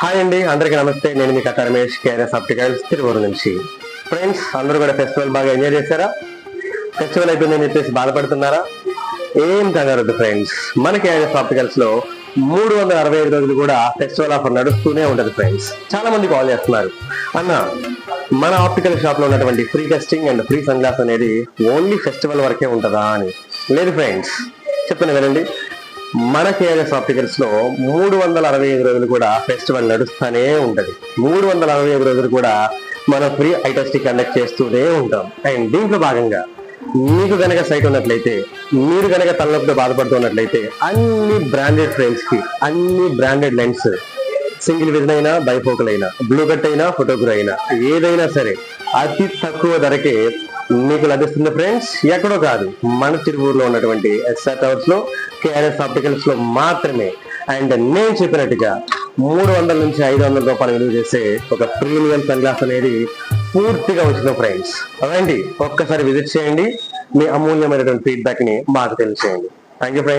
Hi అండి, అందరికీ నమస్తే. నేను మీ కథ రమేష్, కేఆర్ఎస్ ఆప్టికల్స్, తిరువూరు నుంచి. ఫ్రెండ్స్, అందరూ కూడా ఫెస్టివల్ బాగా ఎంజాయ్ చేశారా? ఫెస్టివల్ అయిపోయిందని చెప్పేసి బాధపడుతున్నారా? ఏం కంగారొద్దు ఫ్రెండ్స్, మన కేఆర్ఎస్ ఆప్టికల్స్ లో 365 రోజులు కూడా ఫెస్టివల్ ఆఫర్ నడుస్తూనే ఉంటది ఫ్రెండ్స్. చాలా మంది కాల్ చేస్తున్నారు, అన్న మన ఆప్టికల్ షాప్ లో ఉన్నటువంటి free testing and free sunglass అనేది ఓన్లీ ఫెస్టివల్ వరకే ఉంటుందా అని. లేదు ఫ్రెండ్స్, చెప్తున్నా కదండి, మన కేఆర్ఎస్ ఆప్టికల్స్ లో 365 రోజులు కూడా ఫెస్టివల్ నడుస్తూనే ఉంటది. 365 రోజులు కూడా మనం ఫ్రీ ఐ టెస్టింగ్ కండక్ట్ చేస్తూనే ఉంటాం. అండ్ దీంట్లో భాగంగా మీకు గనక సైట్ ఉన్నట్లయితే, మీరు గనక తలనొప్పితో బాధపడుతున్నట్లయితే, అన్ని బ్రాండెడ్ ఫ్రేమ్స్ కి అన్ని బ్రాండెడ్ లెన్స్, సింగిల్ విజన్ అయినా, బైఫోకల్ అయినా, బ్లూ కట్ అయినా, ఫోటోగ్రఫీ అయినా, ఏదైనా సరే అతి తక్కువ ధరకే మీకు లభిస్తుంది ఫ్రెండ్స్. ఎక్కడో కాదు, మన తిరువూరులో ఉన్నటువంటి ఎస్ఆర్ టవర్స్ లో, కేఆర్ఎస్ ఆప్టికల్స్ లో మాత్రమే. అండ్ నేను చెప్పినట్టుగా 300 నుంచి 500 రూపాయలు విలువ చేసే ఒక ప్రీమియం సన్ గ్లాస్ అనేది పూర్తిగా వచ్చిన ఫ్రెండ్స్. రండి, ఒక్కసారి విజిట్ చేయండి, మీ అమూల్యమైనటువంటి ఫీడ్బ్యాక్ ని మాకు తెలియజేయండి. Thank you friends.